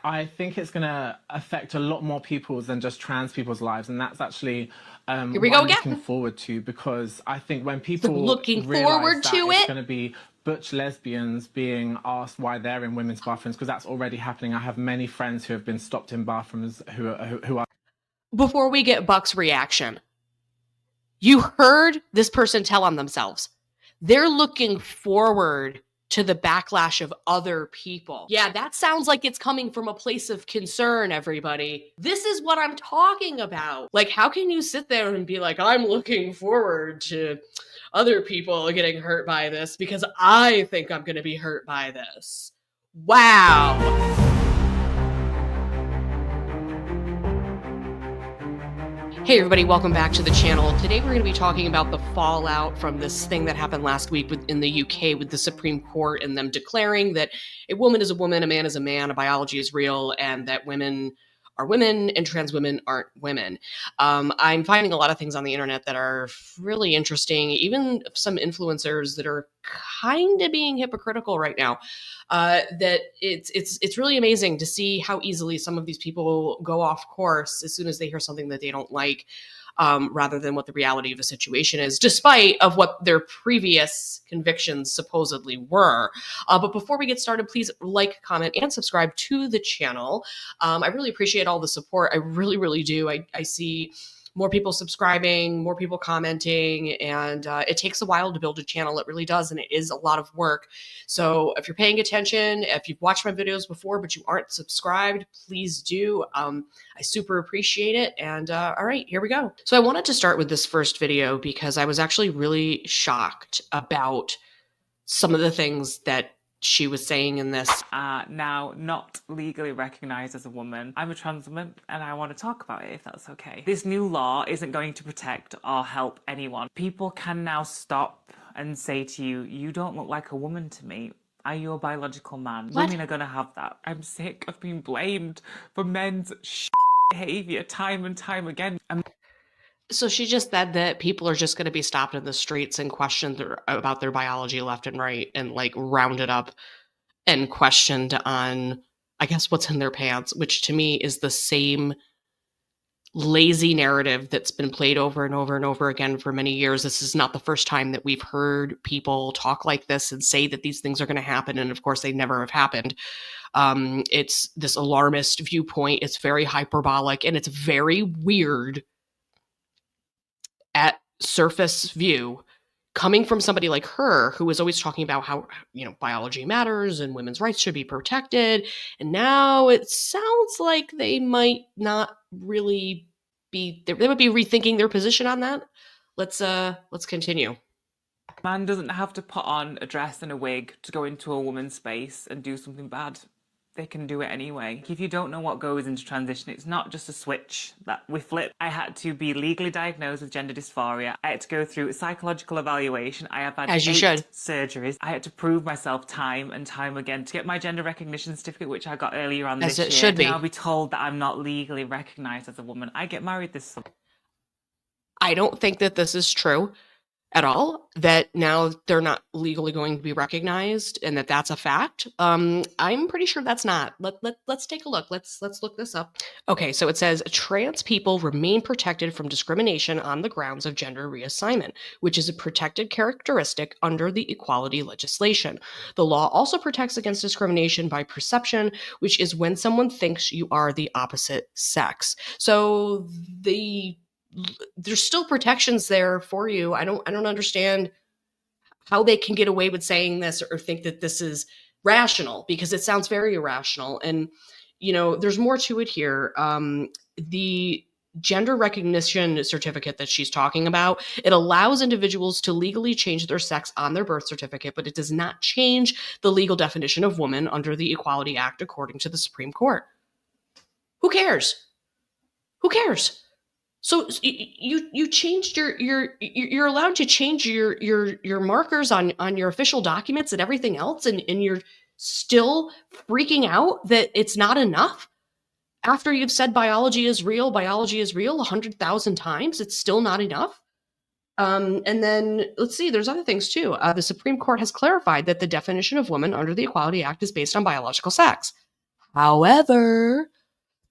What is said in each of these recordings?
I think it's going to affect a lot more people than just trans people's lives. And that's actually Here we what go I'm looking again. forward to, because I think when So people looking realize forward that to it's it. going to be butch lesbians being asked why they're in women's bathrooms, because that's already happening. I have many friends who have been stopped in bathrooms who are. Before we get Buck's reaction, you heard this person tell on themselves. They're looking forward to the backlash of other people. Yeah, that sounds like it's coming from a place of concern, everybody. This is what I'm talking about. Like, how can you sit there and be like, I'm looking forward to other people getting hurt by this because I think I'm going to be hurt by this? Wow. Hey everybody, welcome back to the channel. Today we're going to be talking about the fallout from this thing that happened last week in the UK with the Supreme Court and them declaring that a woman is a woman, a man is a man, a biology is real, and that women are women and trans women aren't women. I'm finding a lot of things on the internet that are really interesting, even some influencers that are kind of being hypocritical right now. That it's really amazing to see how easily some of these people go off course as soon as they hear something that they don't like, rather than what the reality of the situation is, despite of what their previous convictions supposedly were. But before we get started, please like, comment, and subscribe to the channel. I really appreciate all the support. I really, really do. I see more people subscribing, more people commenting, and it takes a while to build a channel. It really does, and it is a lot of work. So if you're paying attention, if you've watched my videos before but you aren't subscribed, please do. I super appreciate it. And all right, here we go. So I wanted to start with this first video because I was actually really shocked about some of the things that she was saying in this. Now not legally recognised as a woman. I'm a trans woman and I want to talk about it if that's okay. This new law isn't going to protect or help anyone. People can now stop and say to you, you don't look like a woman to me. Are you a biological man? What? Women are going to have that. I'm sick of being blamed for men's behaviour time and time again. So she just said that people are just going to be stopped in the streets and questioned about their biology left and right, and like rounded up and questioned on, I guess, what's in their pants, which to me is the same lazy narrative that's been played over and over and over again for many years. This is not the first time that we've heard people talk like this and say that these things are going to happen. And of course, they never have happened. It's this alarmist viewpoint. It's very hyperbolic and it's very weird at surface view, coming from somebody like her who was always talking about how, biology matters and women's rights should be protected. And now it sounds like they might not really be, they would be rethinking their position on that. Let's continue. Man doesn't have to put on a dress and a wig to go into a woman's space and do something bad. They can do it anyway. If you don't know what goes into transition, it's not just a switch that we flip. I had to be legally diagnosed with gender dysphoria. I had to go through a psychological evaluation. I have had 8 surgeries. I had to prove myself time and time again to get my gender recognition certificate, which I got earlier on this year. As it should be. Now I'll be told that I'm not legally recognised as a woman. I get married this summer. I don't think that this is true at all, that now they're not legally going to be recognized and that that's a fact. I'm pretty sure that's not. Let's take a look. Let's look this up. Okay, so it says trans people remain protected from discrimination on the grounds of gender reassignment, which is a protected characteristic under the equality legislation. The law also protects against discrimination by perception, which is when someone thinks you are the opposite sex. So there's still protections there for you. I don't understand how they can get away with saying this or think that this is rational, because it sounds very irrational. And there's more to it here. The gender recognition certificate that she's talking about, it allows individuals to legally change their sex on their birth certificate, but it does not change the legal definition of woman under the Equality Act, according to the Supreme Court. Who cares? Who cares? So you changed you're allowed to change your markers on your official documents and everything else, and you're still freaking out that it's not enough after you've said biology is real 100,000 times. It's still not enough. And then let's see, there's other things too. The Supreme Court has clarified that the definition of woman under the Equality Act is based on biological sex. However,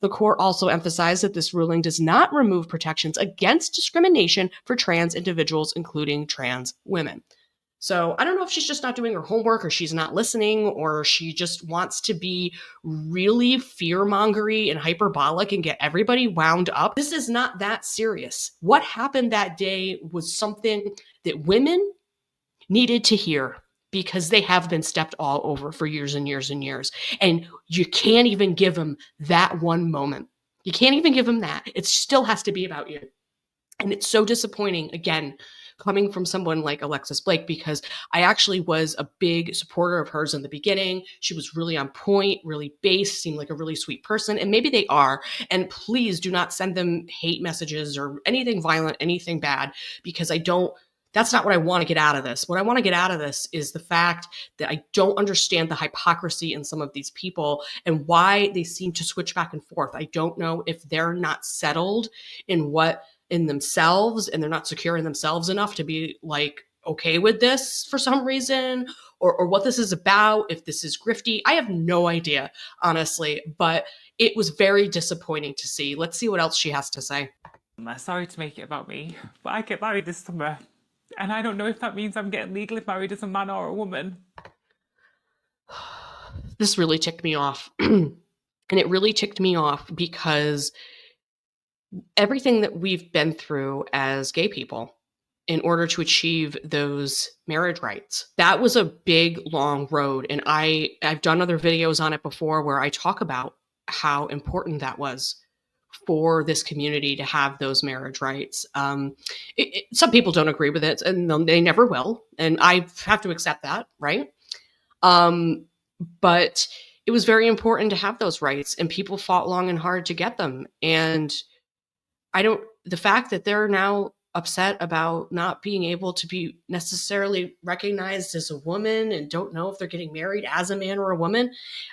the court also emphasized that this ruling does not remove protections against discrimination for trans individuals, including trans women. So I don't know if she's just not doing her homework, or she's not listening, or she just wants to be really fear-mongery and hyperbolic and get everybody wound up. This is not that serious. What happened that day was something that women needed to hear, because they have been stepped all over for years and years and years. And you can't even give them that one moment. You can't even give them that. It still has to be about you. And it's so disappointing, again, coming from someone like Alexis Blake, because I actually was a big supporter of hers in the beginning. She was really on point, really based, seemed like a really sweet person, and maybe they are. And please do not send them hate messages or anything violent, anything bad, because that's not what I want to get out of this. What I want to get out of this is the fact that I don't understand the hypocrisy in some of these people and why they seem to switch back and forth. I don't know if they're not settled in themselves, and they're not secure in themselves enough to be like okay with this for some reason, or what this is about, if this is grifty. I have no idea, honestly, but it was very disappointing to see. Let's see what else she has to say. Sorry to make it about me, but I get married this summer, and I don't know if that means I'm getting legally married as a man or a woman. This really ticked me off. And it really ticked me off because everything that we've been through as gay people in order to achieve those marriage rights, that was a big, long road. And I've done other videos on it before where I talk about how important that was for this community to have those marriage rights. Some people don't agree with it, and they never will. And I have to accept that, right? But it was very important to have those rights, and people fought long and hard to get them. And the fact that they're now upset about not being able to be necessarily recognized as a woman and don't know if they're getting married as a man or a woman,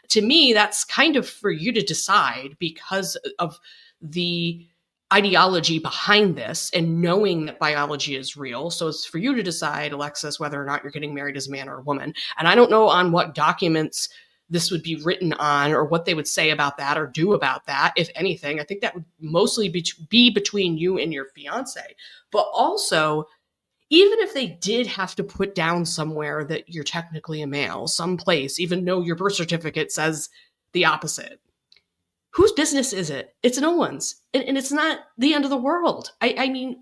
to me, that's kind of for you to decide because of the ideology behind this and knowing that biology is real. So it's for you to decide, Alexis, whether or not you're getting married as a man or a woman. And I don't know on what documents this would be written on or what they would say about that or do about that, if anything. I think that would mostly be between you and your fiance. But also, even if they did have to put down somewhere that you're technically a male, someplace, even though your birth certificate says the opposite, whose business is it? It's no one's. And it's not the end of the world. I mean,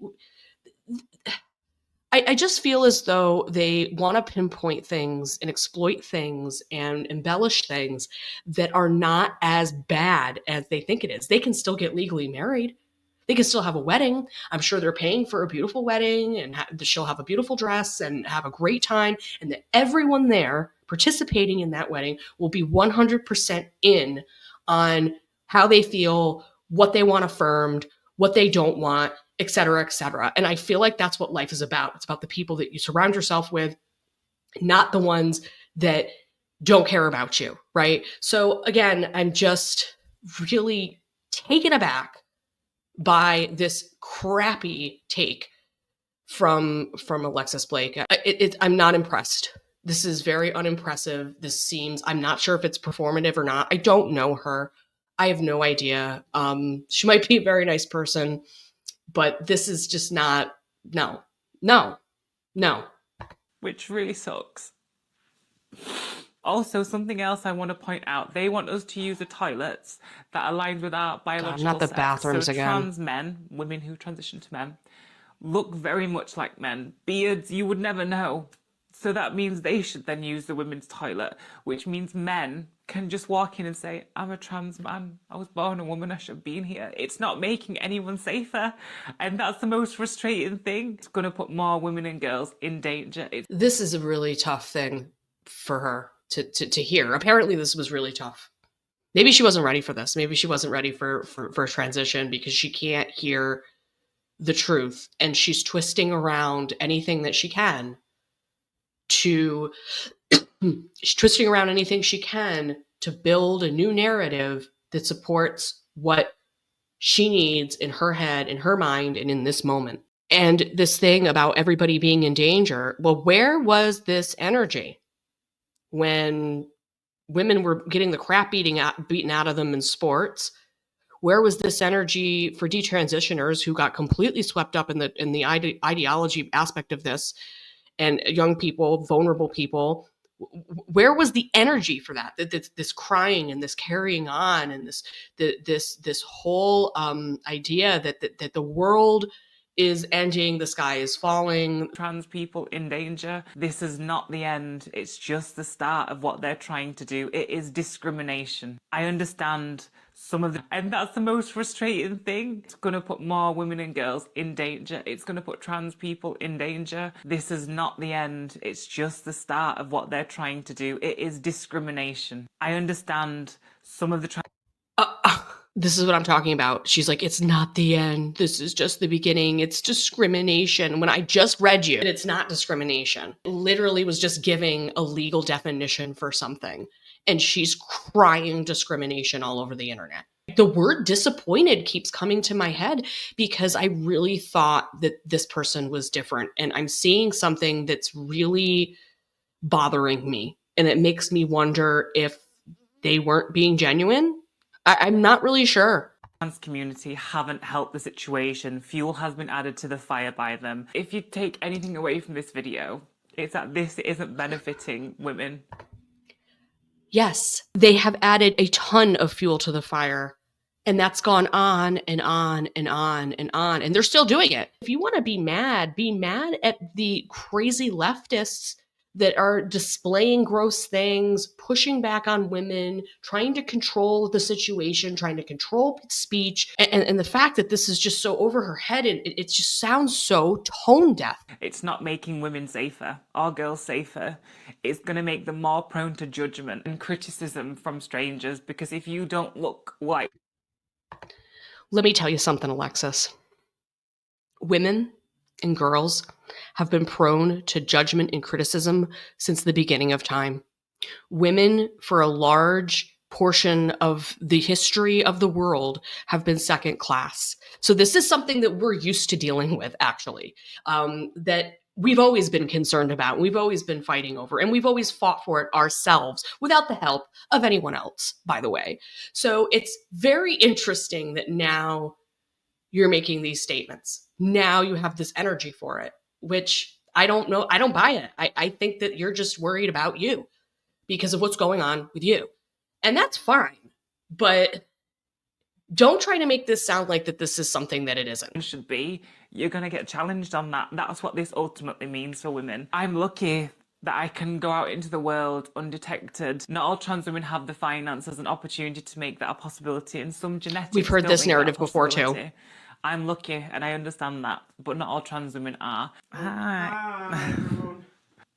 I just feel as though they want to pinpoint things and exploit things and embellish things that are not as bad as they think it is. They can still get legally married. They can still have a wedding. I'm sure they're paying for a beautiful wedding, and she'll have a beautiful dress and have a great time. And that everyone there participating in that wedding will be 100% in on how they feel, what they want affirmed, what they don't want, et cetera, et cetera. And I feel like that's what life is about. It's about the people that you surround yourself with, not the ones that don't care about you, right? So again, I'm just really taken aback by this crappy take from Alexis Blake. I'm not impressed. This is very unimpressive. I'm not sure if it's performative or not. I don't know her. I have no idea. She might be a very nice person, but this is just not, no. Which really sucks. Also, something else I want to point out, they want us to use the toilets that aligns with our biological not the sex. bathrooms so again. Trans men, women who transition to men, look very much like men. Beards, you would never know. So that means they should then use the women's toilet, which means men can just walk in and say, I'm a trans man. I was born a woman. I should have been here. It's not making anyone safer. And that's the most frustrating thing. It's going to put more women and girls in danger. This is a really tough thing for her to hear. Apparently this was really tough. Maybe she wasn't ready for this. Maybe she wasn't ready for a transition because she can't hear the truth. And she's twisting around anything that she can to build a new narrative that supports what she needs in her head, in her mind, and in this moment. And this thing about everybody being in danger, well, where was this energy when women were getting the crap beaten out of them in sports. Where was this energy for detransitioners who got completely swept up in the ideology aspect of this, and young people, vulnerable people? Where was the energy for that? This crying and this carrying on and this whole idea that the world is ending, the sky is falling. Trans people in danger. This is not the end. It's just the start of what they're trying to do. It is discrimination. I understand some of the, and that's the most frustrating thing. It's going to put more women and girls in danger. It's going to put trans people in danger. This is not the end. It's just the start of what they're trying to do. It is discrimination. I understand some of the this is what I'm talking about. She's like, it's not the end. This is just the beginning. It's discrimination. When I just read you, it's not discrimination. It literally was just giving a legal definition for something. And she's crying discrimination all over the internet. The word disappointed keeps coming to my head because I really thought that this person was different. And I'm seeing something that's really bothering me. And it makes me wonder if they weren't being genuine. I'm not really sure. Trans community haven't helped the situation. Fuel has been added to the fire by them. If you take anything away from this video, it's that this isn't benefiting women. Yes, they have added a ton of fuel to the fire, and that's gone on and on and on and on, and they're still doing it. If you want to be mad at the crazy leftists that are displaying gross things, pushing back on women, trying to control the situation, trying to control speech, and the fact that this is just so over her head, and it just sounds so tone deaf. It's not making women safer or girls safer. It's going to make them more prone to judgment and criticism from strangers, because if you don't look like... Let me tell you something, Alexis. Women and girls have been prone to judgment and criticism since the beginning of time. Women, for a large portion of the history of the world, have been second class. So this is something that we're used to dealing with, actually, that we've always been concerned about, we've always been fighting over, and we've always fought for it ourselves without the help of anyone else, by the way. So it's very interesting that now you're making these statements. Now you have this energy for it, which I don't know. I don't buy it. I think that you're just worried about you because of what's going on with you. And that's fine. But don't try to make this sound like that this is something that it isn't. Should be. You're going to get challenged on that. That's what this ultimately means for women. I'm lucky that I can go out into the world undetected. Not all trans women have the finances and opportunity to make that a possibility, and some genetics... We've heard this narrative before too. I'm lucky and I understand that, but not all trans women are.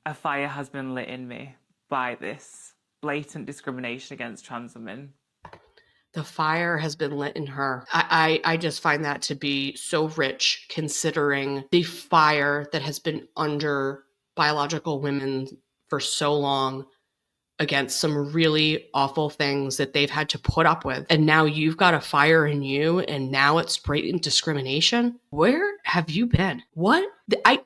A fire has been lit in me by this blatant discrimination against trans women. The fire has been lit in her. I just find that to be so rich, considering the fire that has been under biological women for so long against some really awful things that they've had to put up with. And now you've got a fire in you, and now it's blatant discrimination. Where have you been? What?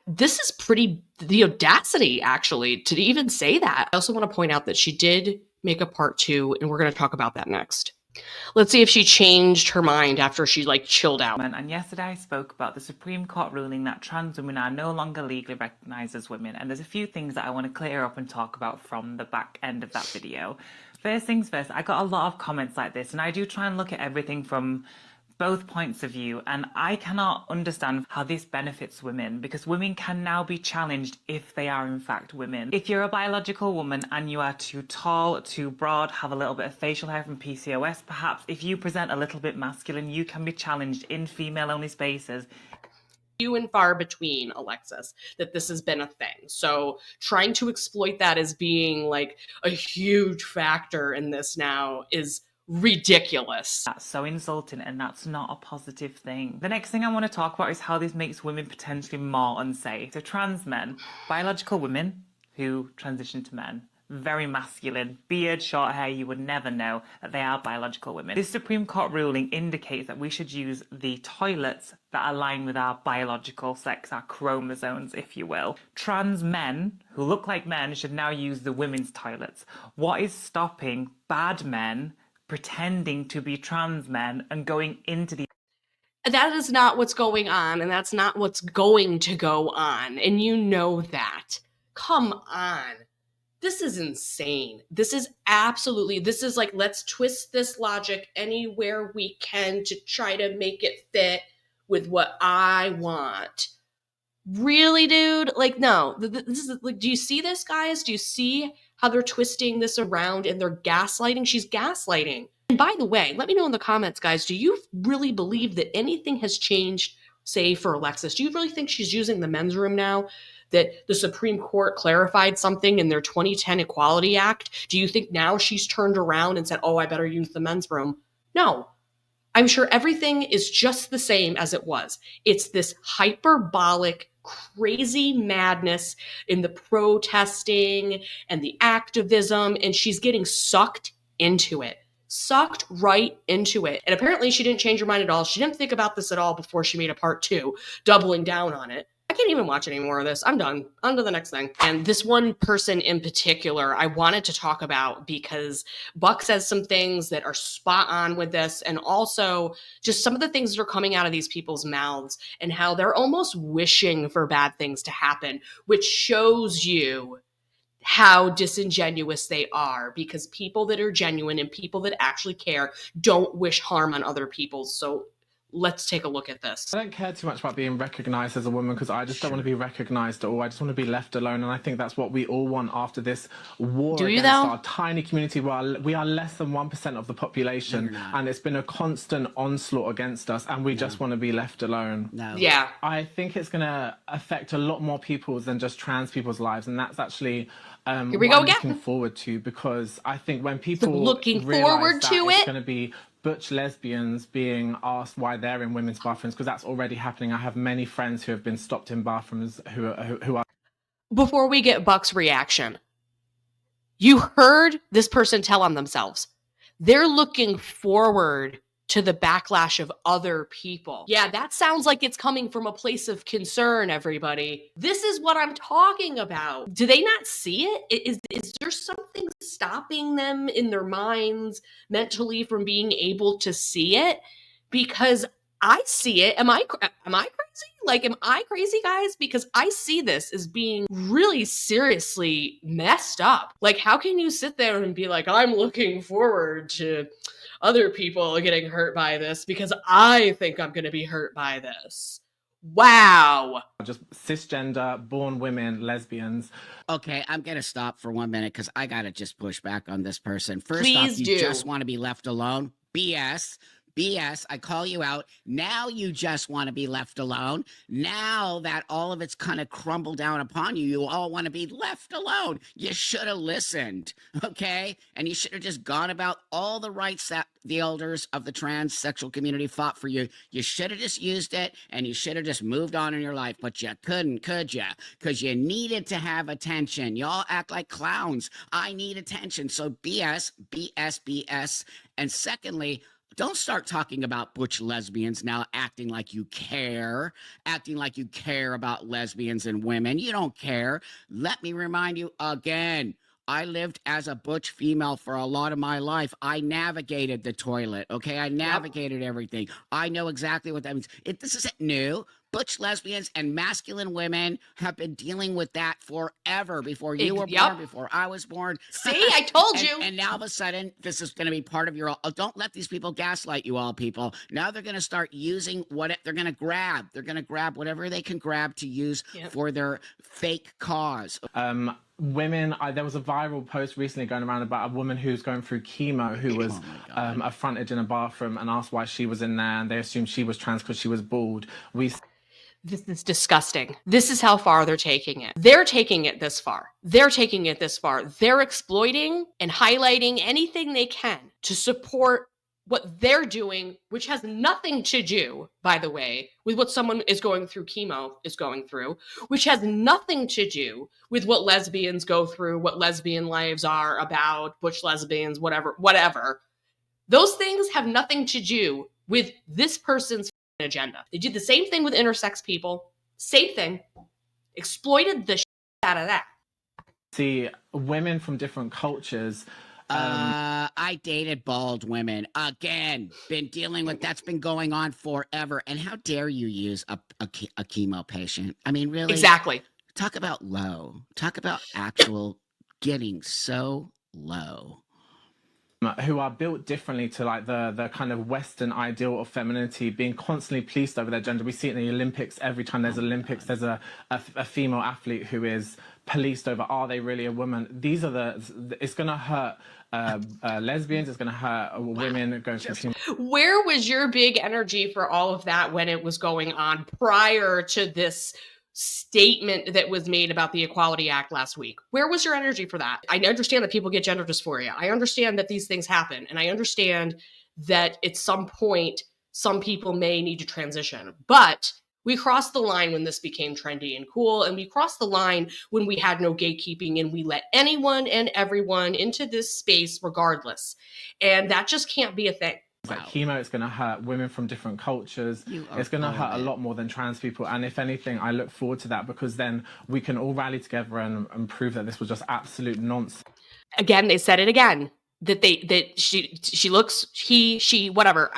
This is pretty, the audacity, actually, to even say that. I also want to point out that she did make a part 2, and we're going to talk about that next. Let's see if she changed her mind after she chilled out. And yesterday I spoke about the Supreme Court ruling that trans women are no longer legally recognised as women, and there's a few things that I want to clear up and talk about from the back end of that video. First things first, I got a lot of comments like this, and I do try and look at everything from both points of view, and I cannot understand how this benefits women, because women can now be challenged if they are in fact women. If you're a biological woman and you are too tall, too broad, have a little bit of facial hair from PCOS perhaps, if you present a little bit masculine, you can be challenged in female-only spaces. Few and far between, Alexis, that this has been a thing. So trying to exploit that as being a huge factor in this now is ridiculous. That's so insulting, and that's not a positive thing. The next thing I want to talk about is how this makes women potentially more unsafe. So trans men, biological women who transition to men, very masculine, beard, short hair, you would never know that they are biological women. This Supreme Court ruling indicates that we should use the toilets that align with our biological sex, our chromosomes, if you will. Trans men who look like men should now use the women's toilets. What is stopping bad men pretending to be trans men and going into the That is not what's going on, and that's not what's going to go on, and you know that. Come on. This is insane. This is like, let's twist this logic anywhere we can to try to make it fit with what I want. Really, dude? Like, no. This is like, do you see this, guys? Do you see how they're twisting this around and they're gaslighting? She's gaslighting. And by the way, let me know in the comments, guys, do you really believe that anything has changed, say, for Alexis? Do you really think she's using the men's room now? That the Supreme Court clarified something in their 2010 Equality Act? Do you think now she's turned around and said, oh, I better use the men's room? No. I'm sure everything is just the same as it was. It's this hyperbolic, crazy madness in the protesting and the activism, and she's getting sucked into it. Sucked right into it. And apparently she didn't change her mind at all. She didn't think about this at all before she made a part 2, doubling down on it. I can't even watch any more of this. I'm done. On to the next thing. And this one person in particular, I wanted to talk about because Buck says some things that are spot on with this, and also just some of the things that are coming out of these people's mouths and how they're almost wishing for bad things to happen, which shows you how disingenuous they are, because people that are genuine and people that actually care don't wish harm on other people. So let's take a look at this. I don't care too much about being recognised as a woman because I just don't want to be recognised at all. I just want to be left alone, and I think that's what we all want after this war against our tiny community where we are less than 1% of the population, and it's been a constant onslaught against us, and we just want to be left alone. Yeah. I think it's going to affect a lot more people than just trans people's lives, and that's actually what I'm looking forward to, because I think when people looking forward to it's going to be butch lesbians being asked why they're in women's bathrooms, because that's already happening. I have many friends who have been stopped in bathrooms who are... Before we get Buck's reaction, you heard this person tell on themselves. They're looking forward to the backlash of other people. Yeah, that sounds like it's coming from a place of concern, everybody. This is what I'm talking about. Do they not see it? Is there something stopping them in their minds mentally from being able to see it? Because I see it. Am I crazy? Like, am I crazy, guys? Because I see this as being really seriously messed up. Like, how can you sit there and be like, I'm looking forward to other people getting hurt by this because I think I'm going to be hurt by this? Wow. Just cisgender, born women, lesbians. Okay, I'm going to stop for 1 minute because I got to just push back on this person. First Please off, you just want to be left alone. BS. BS, I call you out. Now you just want to be left alone. Now that all of it's kind of crumbled down upon you, you all want to be left alone. You should have listened, okay? And you should have just gone about all the rights that the elders of the transsexual community fought for you. You should have just used it, and you should have just moved on in your life, but you couldn't, could you? Because you needed to have attention. Y'all act like clowns. I need attention. So BS, BS, BS. And secondly, don't start talking about butch lesbians now, acting like you care about lesbians and women. You don't care. Let me remind you again. I lived as a butch female for a lot of my life. I navigated the toilet, okay? I navigated everything. I know exactly what that means. This isn't new. Butch lesbians and masculine women have been dealing with that forever, before you were born, before I was born. See, I told you. And now all of a sudden, this is going to be part of your... don't let these people gaslight you all, people. Now they're going to start using what they're going to grab. They're going to grab whatever they can grab to use for their fake cause. Women, there was a viral post recently going around about a woman who's going through chemo who was affronted in a bathroom and asked why she was in there, and they assumed she was trans because she was bald. This is disgusting. This is how far they're taking it. They're taking it this far. They're taking it this far. They're exploiting and highlighting anything they can to support what they're doing, which has nothing to do, by the way, with what someone is going through, chemo is going through, which has nothing to do with what lesbians go through, what lesbian lives are about, butch lesbians, whatever. Those things have nothing to do with this person's agenda. They did the same thing with intersex people, same thing, exploited the shit out of that. See, women from different cultures. I dated bald women. Again, been dealing with that's been going on forever. And how dare you use a chemo patient? I mean, really? Exactly. Talk about low. Talk about actual getting so low. Who are built differently to like the kind of Western ideal of femininity, being constantly policed over their gender. We see it in the Olympics. Every time there's Olympics, there's a female athlete who is policed over, are they really a woman? These are it's going to hurt lesbians, it's going to hurt women going through. Where was your big energy for all of that when it was going on prior to this statement that was made about the Equality Act last week? Where was your energy for that? I understand that people get gender dysphoria. I understand that these things happen. And I understand that at some point, some people may need to transition. But we crossed the line when this became trendy and cool. And we crossed the line when we had no gatekeeping and we let anyone and everyone into this space regardless. And that just can't be a thing. Like chemo, it's going to hurt women from different cultures. It's going to hurt a lot more than trans people. And if anything, I look forward to that, because then we can all rally together and prove that this was just absolute nonsense. Again, they said it again, that she looks, she, whatever.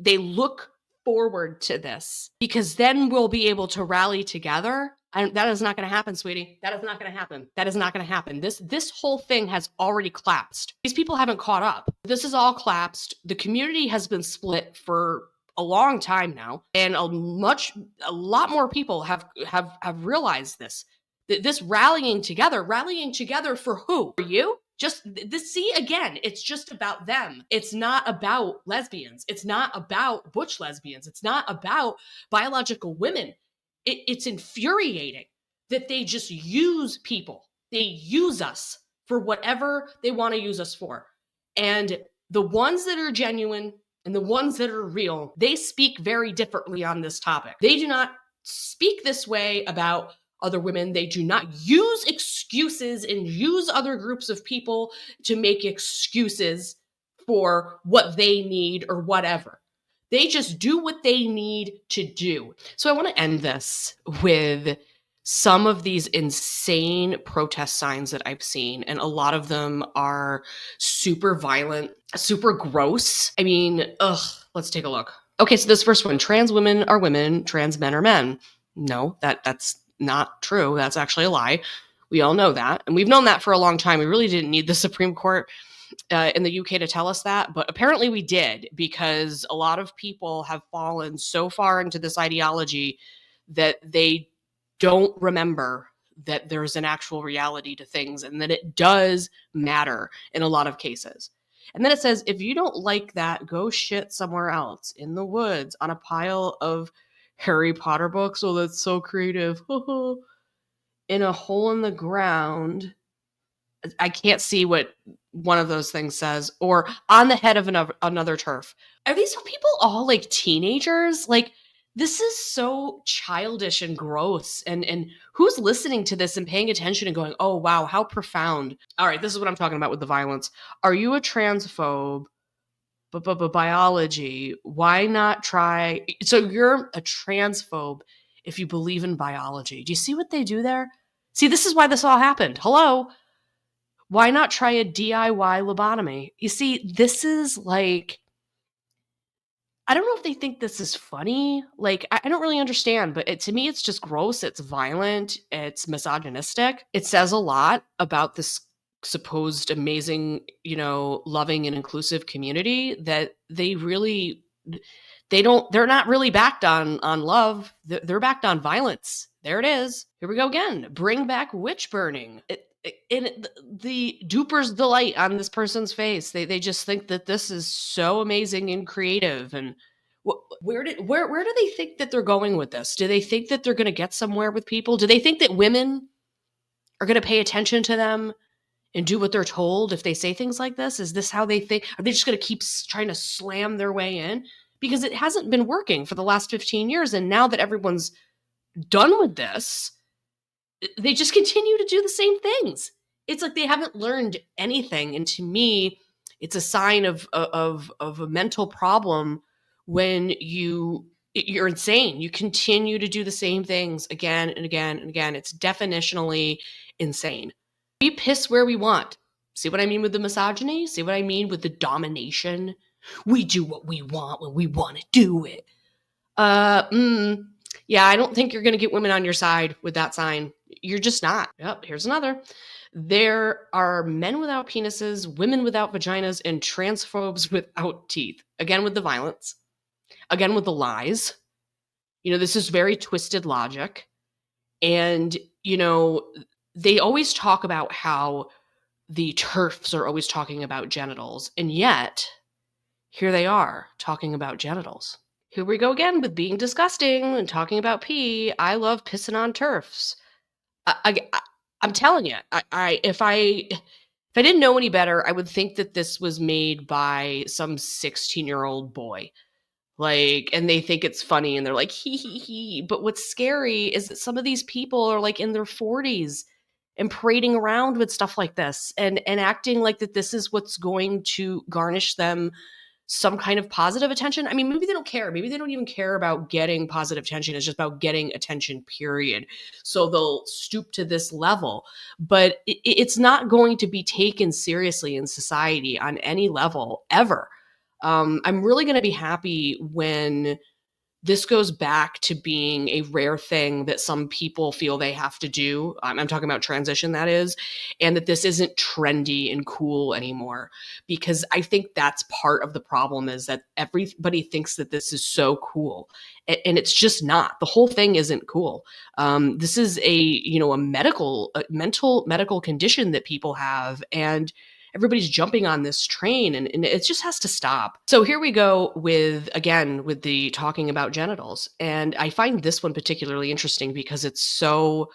They look forward to this because then we'll be able to rally together. That is not going to happen, sweetie. That is not going to happen. That is not going to happen. This whole thing has already collapsed. These people haven't caught up. This is all collapsed. The community has been split for a long time now, and a lot more people have realized this. This rallying together for who? For you? Just this. See, again, it's just about them. It's not about lesbians. It's not about butch lesbians. It's not about biological women. It's infuriating that they just use people. They use us for whatever they want to use us for. And the ones that are genuine and the ones that are real, they speak very differently on this topic. They do not speak this way about other women. They do not use excuses and use other groups of people to make excuses for what they need or whatever. They just do what they need to do. So I want to end this with some of these insane protest signs that I've seen. And a lot of them are super violent, super gross. I mean, let's take a look. Okay, so this first one, trans women are women, trans men are men. No, that's not true. That's actually a lie. We all know that. And we've known that for a long time. We really didn't need the Supreme Court in the UK to tell us that, but apparently we did, because a lot of people have fallen so far into this ideology that they don't remember that there's an actual reality to things and that it does matter in a lot of cases. And then it says, if you don't like that, go shit somewhere else in the woods on a pile of Harry Potter books. Oh, that's so creative. In a hole in the ground. I can't see what one of those things says, or on the head of another turf. Are these people all like teenagers? Like, this is so childish and gross. And who's listening to this and paying attention and going, oh, wow, how profound. All right, this is what I'm talking about with the violence. Are you a transphobe? But biology, why not try? So you're a transphobe if you believe in biology. Do you see what they do there? See, this is why this all happened. Hello. Why not try a DIY lobotomy? You see, this is like, I don't know if they think this is funny. Like, I don't really understand, but to me, it's just gross. It's violent. It's misogynistic. It says a lot about this supposed amazing, loving and inclusive community that they're not really backed on love. They're backed on violence. There it is. Here we go again. Bring back witch burning. The duper's delight on this person's face. They just think that this is so amazing and creative. And where do they think that they're going with this? Do they think that they're going to get somewhere with people? Do they think that women are going to pay attention to them and do what they're told if they say things like this? Is this how they think? Are they just going to keep trying to slam their way in? Because it hasn't been working for the last 15 years. And now that everyone's done with this, they just continue to do the same things. It's like they haven't learned anything. And to me, it's a sign of a mental problem when you're insane. You continue to do the same things again and again and again. It's definitionally insane. We piss where we want. See what I mean with the misogyny? See what I mean with the domination? We do what we want when we want to do it. Yeah, I don't think you're going to get women on your side with that sign. You're just not. Yep, here's another. There are men without penises, women without vaginas, and transphobes without teeth. Again, with the violence. Again, with the lies. This is very twisted logic. And, they always talk about how the TERFs are always talking about genitals. And yet, here they are talking about genitals. Here we go again with being disgusting and talking about pee. I love pissing on TERFs. I'm telling you, if I didn't know any better, I would think that this was made by some 16-year-old boy. And they think it's funny and they're like, hee hee hee. But what's scary is that some of these people are like in their 40s and parading around with stuff like this and acting like that this is what's going to garnish them some kind of positive attention. I mean, maybe they don't care. Maybe they don't even care about getting positive attention. It's just about getting attention, period. So they'll stoop to this level. But it's not going to be taken seriously in society on any level ever. I'm really going to be happy when this goes back to being a rare thing that some people feel they have to do. I'm talking about transition, that is, and that this isn't trendy and cool anymore. Because I think that's part of the problem, is that everybody thinks that this is so cool, and it's just not. The whole thing isn't cool. This is a mental medical condition that people have, and everybody's jumping on this train, and it just has to stop. So here we go with the talking about genitals. And I find this one particularly interesting because it's so,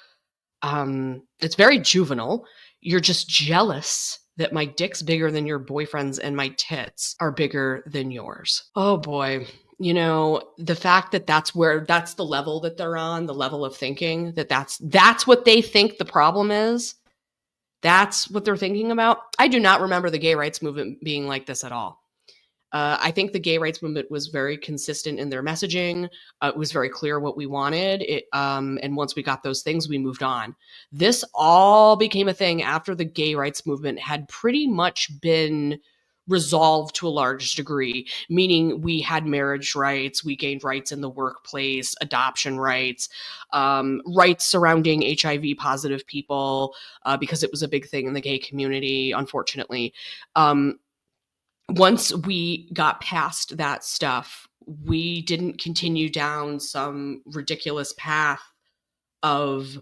it's very juvenile. You're just jealous that my dick's bigger than your boyfriend's and my tits are bigger than yours. Oh boy. The fact that that's the level that they're on, the level of thinking, that's what they think the problem is. That's what they're thinking about. I do not remember the gay rights movement being like this at all. I think the gay rights movement was very consistent in their messaging. It was very clear what we wanted. And once we got those things, we moved on. This all became a thing after the gay rights movement had pretty much been resolved to a large degree, meaning we had marriage rights, we gained rights in the workplace, adoption rights, rights surrounding HIV positive people, because it was a big thing in the gay community, unfortunately. Once we got past that stuff, we didn't continue down some ridiculous path of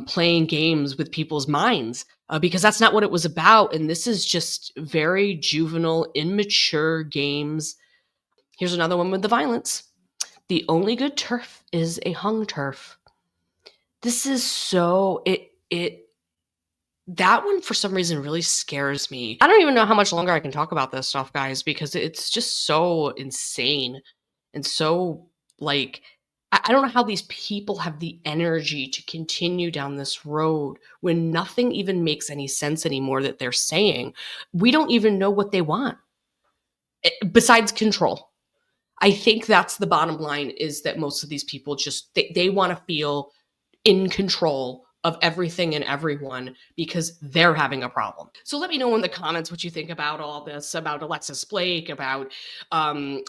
playing games with people's minds, because that's not what it was about. And this is just very juvenile, immature games. Here's another one with the violence. The only good TERF is a hung TERF. This is so, that one for some reason really scares me. I don't even know how much longer I can talk about this stuff, guys, because it's just so insane and so I don't know how these people have the energy to continue down this road when nothing even makes any sense anymore that they're saying. We don't even know what they want besides control. I think that's the bottom line, is that most of these people just, they want to feel in control of everything and everyone because they're having a problem. So let me know in the comments what you think about all this, about Alexis Blake, about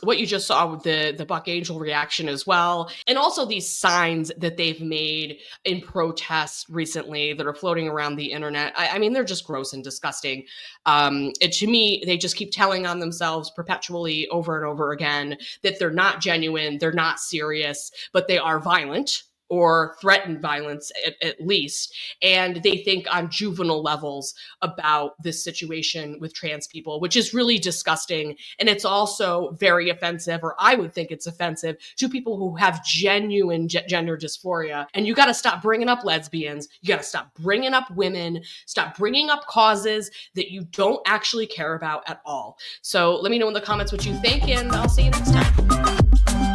what you just saw with the Buck Angel reaction as well, and also these signs that they've made in protests recently that are floating around the internet. I mean, they're just gross and disgusting. And to me, they just keep telling on themselves perpetually over and over again that they're not genuine, they're not serious, but they are violent. or threaten violence at least. And they think on juvenile levels about this situation with trans people, which is really disgusting. And it's also very offensive, or I would think it's offensive, to people who have genuine gender dysphoria. And you got to stop bringing up lesbians. You got to stop bringing up women, stop bringing up causes that you don't actually care about at all. So let me know in the comments what you think, and I'll see you next time.